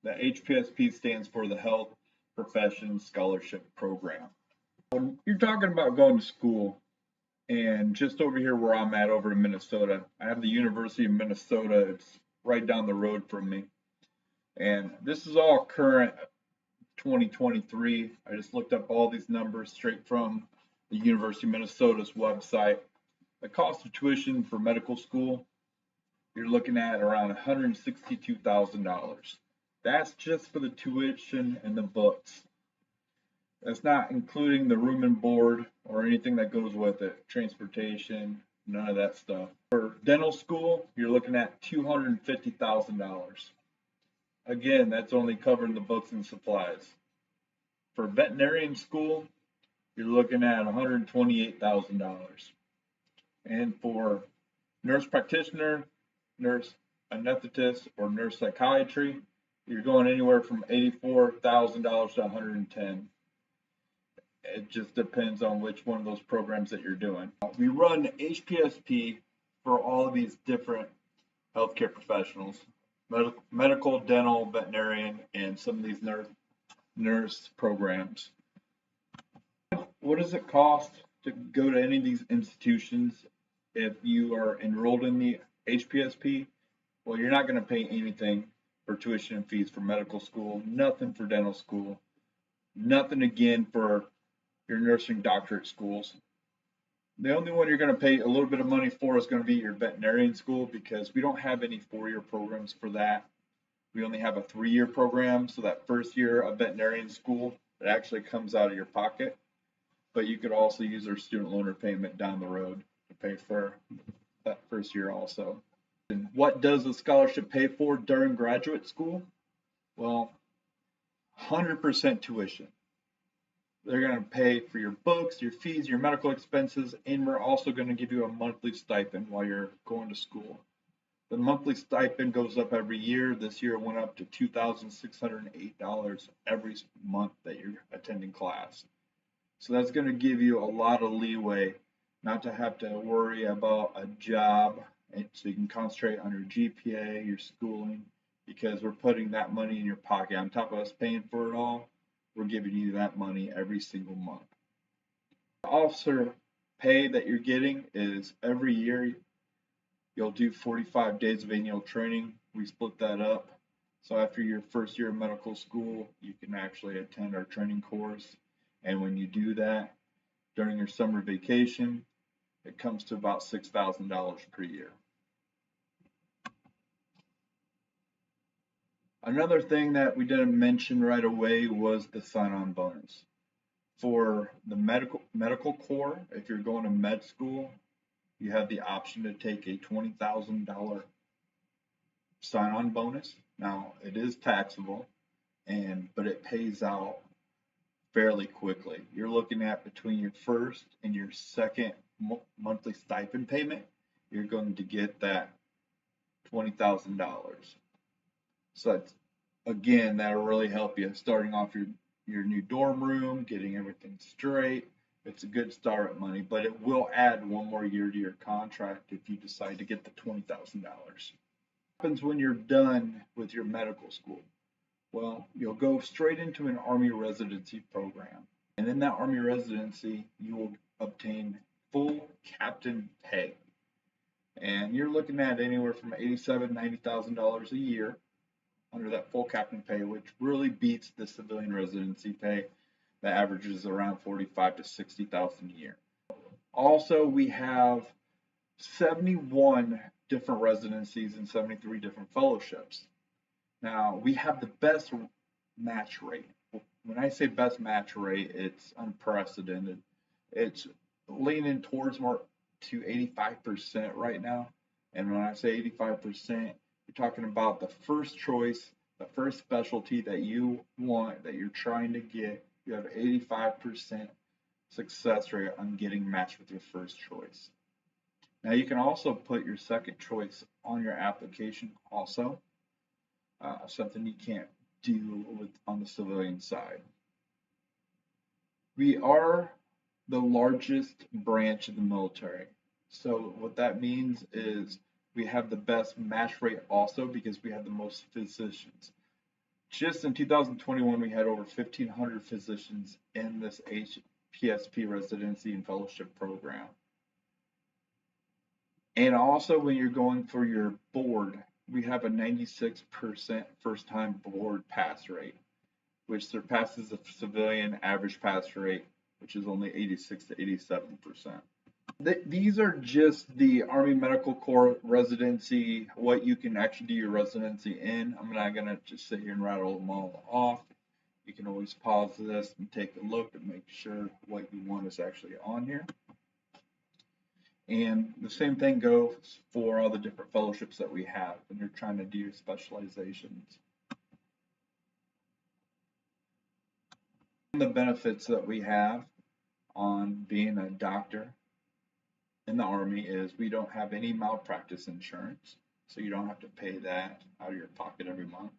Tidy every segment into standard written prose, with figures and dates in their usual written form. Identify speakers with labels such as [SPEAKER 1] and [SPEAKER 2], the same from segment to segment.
[SPEAKER 1] The HPSP stands for the Health Professions Scholarship Program. When you're talking about going to school, and just over here where I'm at over in Minnesota, I have the University of Minnesota. It's right down the road from me. And this is all current 2023. I just looked up all these numbers straight from the University of Minnesota's website. The cost of tuition for medical school, you're looking at around $162,000. That's just for the tuition and the books. That's not including the room and board or anything that goes with it, transportation, none of that stuff. For dental school, you're looking at $250,000. Again, that's only covering the books and supplies. For veterinarian school, you're looking at $128,000. And for nurse practitioner, nurse anesthetist, or nurse psychiatry, you're going anywhere from $84,000 to $110,000. It just depends on which one of those programs that you're doing. We run HPSP for all of these different healthcare professionals, medical, dental, veterinarian, and some of these nurse programs. What does it cost to go to any of these institutions if you are enrolled in the HPSP? Well, you're not going to pay anything for tuition and fees for medical school, nothing for dental school, nothing again for your nursing doctorate schools. The only one you're going to pay a little bit of money for is going to be your veterinarian school, because we don't have any 4-year programs for that. We only have a 3-year program, so that first year of veterinarian school, it actually comes out of your pocket. But you could also use our student loaner payment down the road to pay for that first year also. And what does the scholarship pay for during graduate school? Well, 100% tuition. They're going to pay for your books, your fees, your medical expenses, and we're also going to give you a monthly stipend while you're going to school. The monthly stipend goes up every year. This year it went up to $2,608 every month that you're attending class. So that's going to give you a lot of leeway not to have to worry about a job, and so you can concentrate on your GPA, your schooling, because we're putting that money in your pocket. On top of us paying for it all, we're giving you that money every single month. The officer pay that you're getting is every year you'll do 45 days of annual training. We split that up. So after your first year of medical school, you can actually attend our training course. And when you do that during your summer vacation, it comes to about $6,000 per year. Another thing that we didn't mention right away was the sign-on bonus. For the medical core, if you're going to med school, you have the option to take a $20,000 sign-on bonus. Now, it is taxable, but it pays out fairly quickly. You're looking at between your first and your second monthly stipend payment, you're going to get that $20,000. So that's, again, that'll really help you starting off your new dorm room, getting everything straight. It's a good start money, but it will add one more year to your contract if you decide to get the $20,000. What happens when you're done with your medical school? Well, you'll go straight into an Army residency program. And in that Army residency, you will obtain full captain pay. And you're looking at anywhere from $87,000 to $90,000 a year under that full captain pay, which really beats the civilian residency pay that averages around $45,000 to $60,000 a year. Also, we have 71 different residencies and 73 different fellowships. Now, we have the best match rate. When I say best match rate, it's unprecedented. It's leaning towards more to 85% right now. And when I say 85%, you're talking about the first choice, the first specialty that you want, that you're trying to get. You have 85% success rate on getting matched with your first choice. Now, you can also put your second choice on your application also. Something you can't do on the civilian side. We are the largest branch of the military. So what that means is we have the best match rate also because we have the most physicians. Just in 2021, we had over 1,500 physicians in this HPSP residency and fellowship program. And also, when you're going for your board, we have a 96% first-time board pass rate, which surpasses the civilian average pass rate, which is only 86 to 87%. These are just the Army Medical Corps residency, what you can actually do your residency in. I'm not going to just sit here and rattle them all off. You can always pause this and take a look and make sure what you want is actually on here. And the same thing goes for all the different fellowships that we have when you're trying to do your specializations. The benefits that we have on being a doctor in the Army is we don't have any malpractice insurance, so you don't have to pay that out of your pocket every month.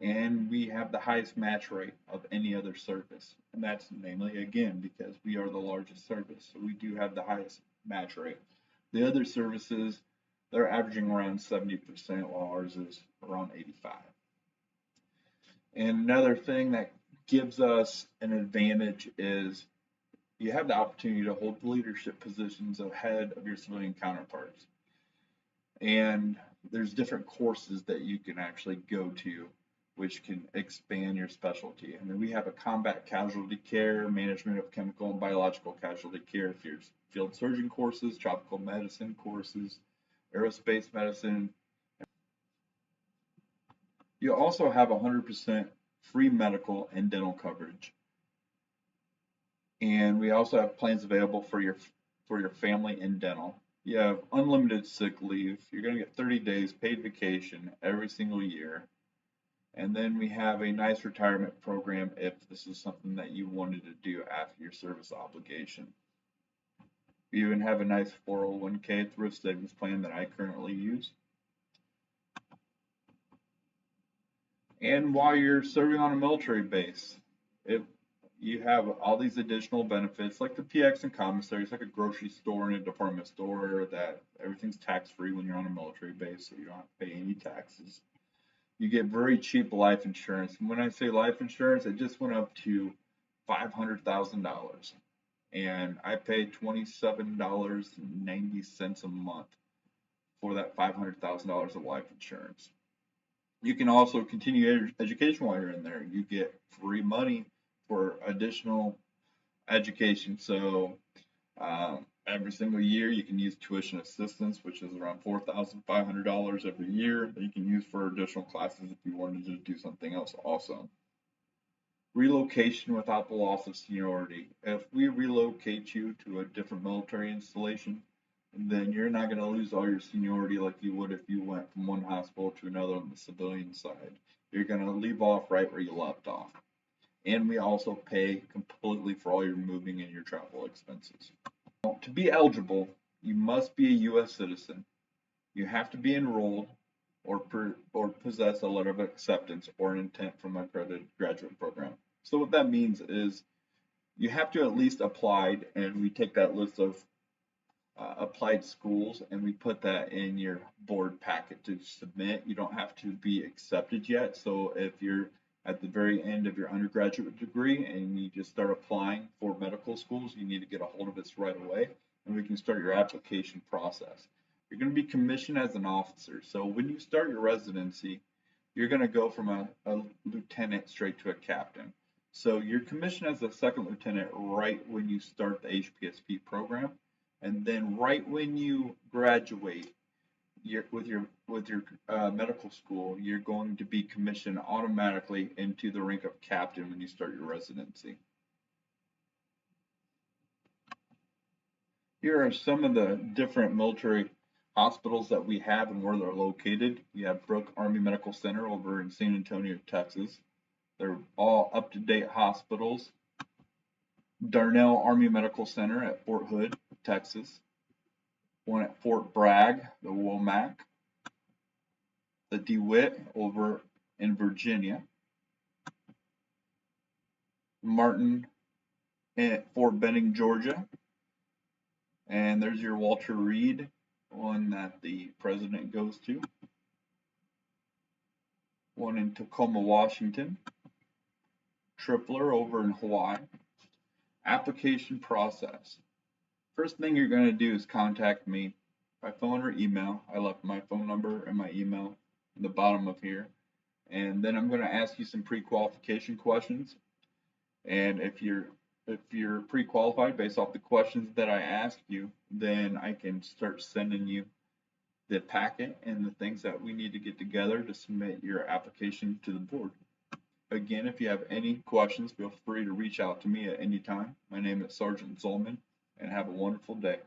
[SPEAKER 1] And we have the highest match rate of any other service, and that's namely, again, because we are the largest service, so we do have the highest match rate. The other services, they're averaging around 70%, while ours is around 85%. And another thing that gives us an advantage is you have the opportunity to hold leadership positions ahead of your civilian counterparts. And there's different courses that you can actually go to which can expand your specialty. I mean, we have a combat casualty care, management of chemical and biological casualty care, field surgeon courses, tropical medicine courses, aerospace medicine. You also have 100% free medical and dental coverage. And we also have plans available for your family and dental. You have unlimited sick leave. You're going to get 30 days paid vacation every single year. And then we have a nice retirement program if this is something that you wanted to do after your service obligation. We even have a nice 401k thrift savings plan that I currently use. And while you're serving on a military base, you have all these additional benefits like the PX and commissary. It's like a grocery store and a department store that everything's tax-free when you're on a military base, so you don't have to pay any taxes. You get very cheap life insurance. And when I say life insurance, it just went up to $500,000. And I pay $27.90 a month for that $500,000 of life insurance. You can also continue education while you're in there. You get free money for additional education. So every single year you can use tuition assistance, which is around $4,500 every year that you can use for additional classes if you wanted to do something else also. Relocation without the loss of seniority. If we relocate you to a different military installation, then you're not going to lose all your seniority like you would if you went from one hospital to another on the civilian side. You're going to leave off right where you left off. And we also pay completely for all your moving and your travel expenses. To be eligible, you must be a U.S. citizen. You have to be enrolled or possess a letter of acceptance or an intent from an accredited graduate program. So what that means is you have to at least apply, and we take that list of applied schools and we put that in your board packet to submit. You don't have to be accepted yet. So if you're at the very end of your undergraduate degree and you just start applying for medical schools, you need to get a hold of us right away and we can start your application process. You're going to be commissioned as an officer. So when you start your residency, you're going to go from a lieutenant straight to a captain. So you're commissioned as a second lieutenant right when you start the HPSP program. And then right when you graduate with your medical school, you're going to be commissioned automatically into the rank of captain when you start your residency. Here are some of the different military hospitals that we have and where they're located. We have Brooke Army Medical Center over in San Antonio, Texas. They're all up-to-date hospitals. Darnell Army Medical Center at Fort Hood, Texas. One at Fort Bragg, the Womack. The DeWitt over in Virginia. Martin at Fort Benning, Georgia. And there's your Walter Reed, one that the president goes to. one in Tacoma, Washington, tripler over in Hawaii. Application process. First thing you're going to do is contact me by phone or email. I left my phone number and my email at the bottom of here. And then I'm going to ask you some pre-qualification questions. And if you're pre-qualified based off the questions that I ask you, then I can start sending you the packet and the things that we need to get together to submit your application to the board. Again, if you have any questions, feel free to reach out to me at any time. My name is Sergeant Zolman, and have a wonderful day.